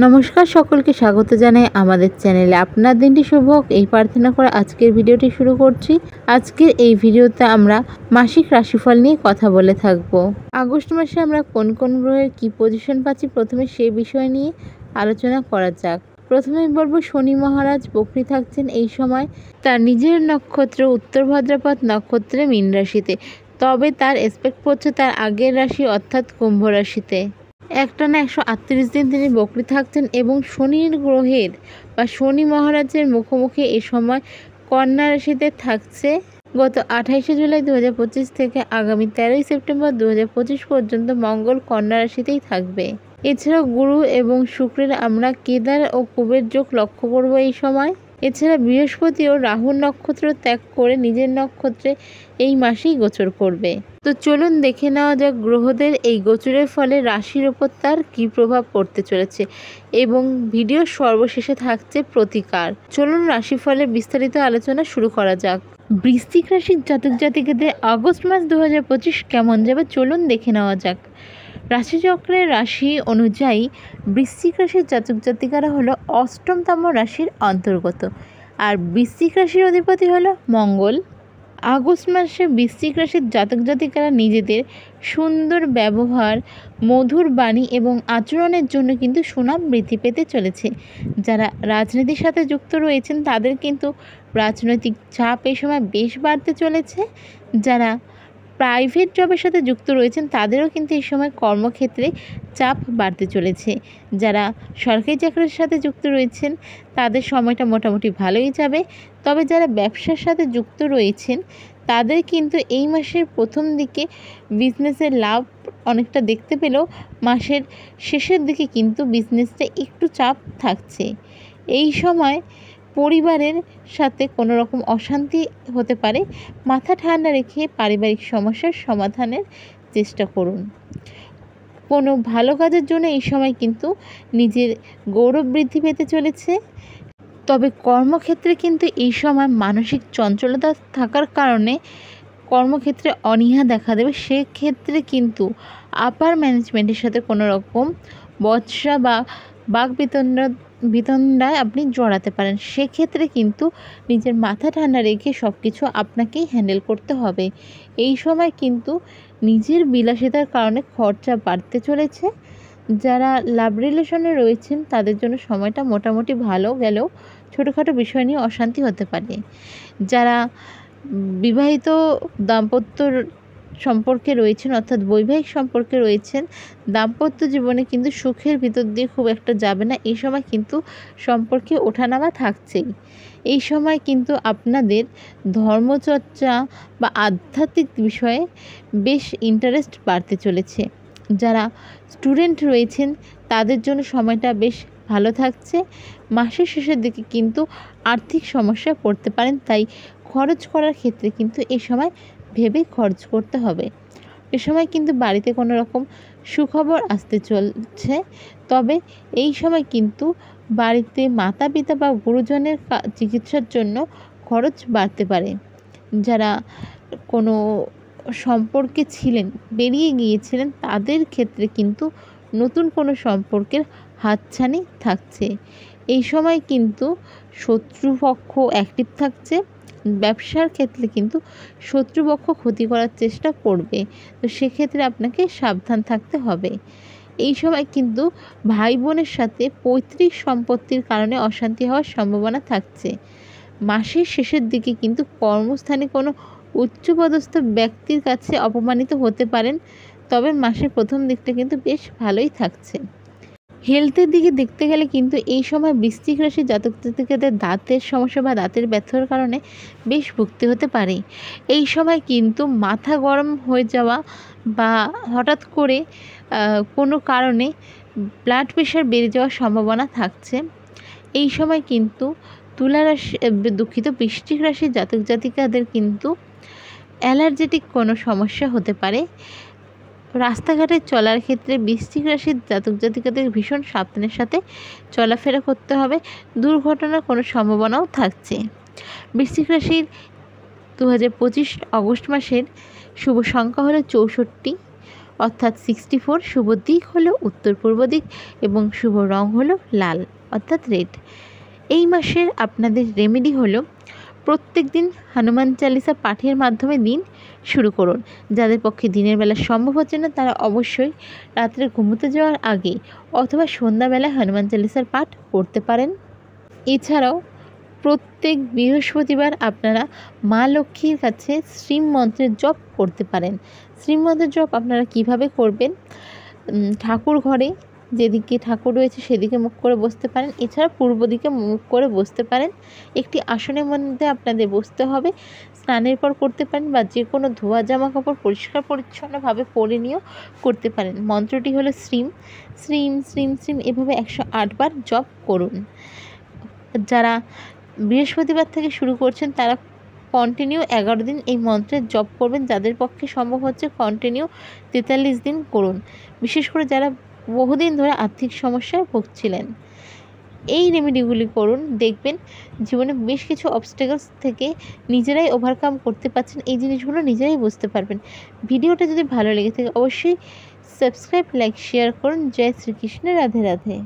নমস্কার, সকলকে স্বাগত জানাই আমাদের চ্যানেলে। আপনার দিনটি শুভ হোক এই প্রার্থনা করে আজকের ভিডিওটি শুরু করছি। আজকের এই ভিডিওতে আমরা মাসিক রাশিফল নিয়ে কথা বলে থাকব। আগস্ট মাসে আমরা কোন কোন গ্রহের কি পজিশন পাচ্ছি প্রথমে সেই বিষয় নিয়ে আলোচনা করা যাক। প্রথমে বলবো শনি মহারাজ বকরি থাকছেন এই সময় তার নিজের নক্ষত্র উত্তর ভাদ্রপদ নক্ষত্রে মীন রাশিতে, তবে তার এসপেক্ট পড়ছে তার আগের রাশি অর্থাৎ কুম্ভ রাশিতে। একটানা 138 দিন তিনি বকরি থাকছেন এবং শনির গ্রহের বা শনি মহারাজের মুখোমুখি এ সময় কন্যা রাশিতে থাকছে গত 28শে জুলাই 2025 থেকে আগামী 13ই সেপ্টেম্বর 2025 পর্যন্ত মঙ্গল কন্যা রাশিতেই থাকবে। এছাড়াও গুরু এবং শুক্রের আমরা কেদার ও কুবের যোগ লক্ষ্য করব এই সময়। এছাড়া বৃহস্পতি ও রাহুর নক্ষত্র ত্যাগ করে নিজের নক্ষত্রে এই মাসেই গোচর করবে। তো চলুন দেখে নেওয়া যাক গ্রহদের এই গোচরের ফলে রাশির ওপর তার কী প্রভাব পড়তে চলেছে এবং ভিডিওর সর্বশেষে থাকছে প্রতিকার। চলুন রাশিফলের বিস্তারিত আলোচনা শুরু করা যাক। বৃশ্চিক রাশির জাতক জাতিকাদের আগস্ট মাস 2025 কেমন যাবে চলুন দেখে নেওয়া যাক। রাশিচক্রের রাশি অনুযায়ী বৃশ্চিক রাশির জাতক জাতিকারা হলো অষ্টমতম রাশির অন্তর্গত, আর বৃশ্চিক রাশির অধিপতি হলো মঙ্গল। আগস্ট মাসে বৃশ্চিক রাশির জাতক জাতিকারা নিজেদের সুন্দর ব্যবহার, মধুর বাণী এবং আচরণের জন্য কিন্তু সুনাম বৃদ্ধি পেতে চলেছে। যারা রাজনীতির সাথে যুক্ত রয়েছেন তাদের কিন্তু রাজনৈতিক চাপ এই সময় বেশ বাড়তে চলেছে। যারা প্রাইভেট জবের সাথে যুক্ত রয়েছেন তাদেরও কিন্তু এই সময় কর্মক্ষেত্রে চাপ বাড়তে চলেছে। যারা সরকারি চাকরির সাথে যুক্ত রয়েছেন তাদের সময়টা মোটামুটি ভালোই যাবে, তবে যারা ব্যবসার সাথে যুক্ত রয়েছেন তাদের কিন্তু এই মাসের প্রথম দিকে বিজনেসের লাভ অনেকটা দেখতে পেলেও মাসের শেষের দিকে কিন্তু বিজনেসটা একটু চাপ থাকছে। এই সময় পরিবারের সাথে কোনো রকম অশান্তি হতে পারে, মাথা ঠান্ডা রেখে পারিবারিক সমস্যার সমাধানের চেষ্টা করুন। কোনো ভালো কাজের জন্য এই সময় কিন্তু নিজের গৌরব বৃদ্ধি পেতে চলেছে। তবে কর্মক্ষেত্রে কিন্তু এই সময় মানসিক চঞ্চলতা থাকার কারণে কর্মক্ষেত্রে অনীহা দেখা দেবে। সেক্ষেত্রে কিন্তু আপার ম্যানেজমেন্টের সাথে কোনো রকম বচসা বা বিতণ্ডায় আপনি জড়াতে পারেন। সেক্ষেত্রে কিন্তু নিজের মাথা ঠান্ডা রেখে সব কিছু আপনাকেই হ্যান্ডেল করতে হবে। এই সময় কিন্তু নিজের বিলাসিতার কারণে খরচা বাড়তে চলেছে। যারা লাভ রিলেশনে রয়েছেন তাদের জন্য সময়টা মোটামুটি ভালো গেলেও ছোটোখাটো বিষয় নিয়ে অশান্তি হতে পারে। যারা বিবাহিত দাম্পত্য সম্পর্কে রয়েছেন অর্থাৎ বৈবাহিক সম্পর্কে রয়েছেন, দাম্পত্য জীবনে কিন্তু সুখের ভিতর দিয়ে খুব একটা যাবে না। এই সময় কিন্তু সম্পর্কে ওঠানামা থাকছেই। এই সময় কিন্তু আপনাদের ধর্মচর্চা বা আধ্যাত্মিক বিষয়ে বেশ ইন্টারেস্ট বাড়তে চলেছে। যারা স্টুডেন্ট রয়েছেন তাদের জন্য সময়টা বেশ ভালো থাকছে। মাসের শেষের দিকে কিন্তু আর্থিক সমস্যায় পড়তে পারেন, তাই খরচ করার ক্ষেত্রে কিন্তু এই সময় ভেবে খরচ করতে হবে। এ সময় কিন্তু বাড়িতে কোনো রকম সুখবর আসতে চলছে, তবে এই সময় কিন্তু বাড়িতে মাতা পিতা বা গুরুজনের চিকিৎসার জন্য খরচ বাড়তে পারে। যারা কোনো সম্পর্কে ছিলেন, বেরিয়ে গিয়েছিলেন, তাদের ক্ষেত্রে কিন্তু নতুন কোনো সম্পর্কের হাতছানি থাকছে। এই সময় কিন্তু শত্রুপক্ষ অ্যাক্টিভ থাকছে। ব্যবসার ক্ষেত্রে কিন্তু শত্রুপক্ষ ক্ষতি করার চেষ্টা করবে, তো সেক্ষেত্রে আপনাকে সাবধান থাকতে হবে। এই সময় কিন্তু ভাই বোনের সাথে পৈতৃক সম্পত্তির কারণে অশান্তি হওয়ার সম্ভাবনা থাকছে। মাসের শেষের দিকে কিন্তু কর্মস্থানে কোনো উচ্চপদস্থ ব্যক্তির কাছে অপমানিত হতে পারেন, তবে মাসের প্রথম দিকটা কিন্তু বেশ ভালোই থাকছে। হেলথের দিকে দেখতে গেলে কিন্তু এই সময় বৃশ্চিক রাশির জাতক জাতিকাদের দাঁতের সমস্যা বা দাঁতের ব্যথার কারণে বেশ ভুগতে হতে পারে। এই সময় কিন্তু মাথা গরম হয়ে যাওয়া বা হঠাৎ করে কোনো কারণে ব্লাড প্রেশার বেড়ে যাওয়ার সম্ভাবনা থাকছে। এই সময় কিন্তু বৃশ্চিক রাশির জাতক জাতিকাদের কিন্তু অ্যালার্জেটিক কোনো সমস্যা হতে পারে। রাস্তাঘাটে চলার ক্ষেত্রে বৃশ্চিক রাশির জাতক জাতিকাদের ভীষণ সাবধানের সাথে চলাফেরা করতে হবে, দুর্ঘটনার কোনো সম্ভাবনাও থাকছে। বৃশ্চিক রাশির 2025 অগস্ট মাসের শুভ সংখ্যা হলো 64, অর্থাৎ 64। শুভ দিক হলো উত্তর পূর্ব দিক এবং শুভ রং হলো লাল অর্থাৎ রেড। এই মাসের আপনাদের রেমেডি হলো প্রত্যেক দিন হনুমান চালিসা পাঠের মাধ্যমে দিন শুরু করুন। যাদের পক্ষে দিনের বেলা সম্ভব হচ্ছে না তারা অবশ্যই রাত্রে ঘুমোতে যাওয়ার আগে অথবা সন্ধ্যাবেলায় হনুমান চালিসার পাঠ করতে পারেন। এছাড়াও প্রত্যেক বৃহস্পতিবার আপনারা মা লক্ষ্মীর কাছে শ্রীমন্ত্রের জপ করতে পারেন। শ্রীমন্ত্রের জপ আপনারা কিভাবে করবেন? ঠাকুর ঘরে যেদিকে ঠাকুর রয়েছে সেদিকে মুখ করে বসতে পারেন, এছাড়া পূর্ব দিকে মুখ করে বসতে পারেন। একটি আসনের মধ্যে আপনাদের বসতে হবে। স্নানের পর করতে পারেন বা যে কোনো ধোয়া জামা কাপড় পরিষ্কার পরিচ্ছন্নভাবে পরে নিয়েও করতে পারেন। মন্ত্রটি হলো শ্রীম শ্রীম শ্রীম শ্রীম, এভাবে 108 বার জপ করুন। যারা বৃহস্পতিবার থেকে শুরু করছেন তারা কন্টিনিউ 11 দিন এই মন্ত্রের জপ করবেন। যাদের পক্ষে সম্ভব হচ্ছে কন্টিনিউ 43 দিন করুন। বিশেষ করে যারা বহুদিন ধরে আর্থিক সমস্যায় ভুগছিলেন, এই রেমেডিগুলি করুন। দেখবেন জীবনে বেশ কিছু অবস্টেকলস থেকে নিজেরাই ওভারকাম করতে পারছেন। এই জিনিসগুলো নিজেরাই বুঝতে পারবেন। ভিডিওটা যদি ভালো লেগে থাকে অবশ্যই সাবস্ক্রাইব, লাইক, শেয়ার করুন। জয় শ্রীকৃষ্ণ, রাধে রাধে।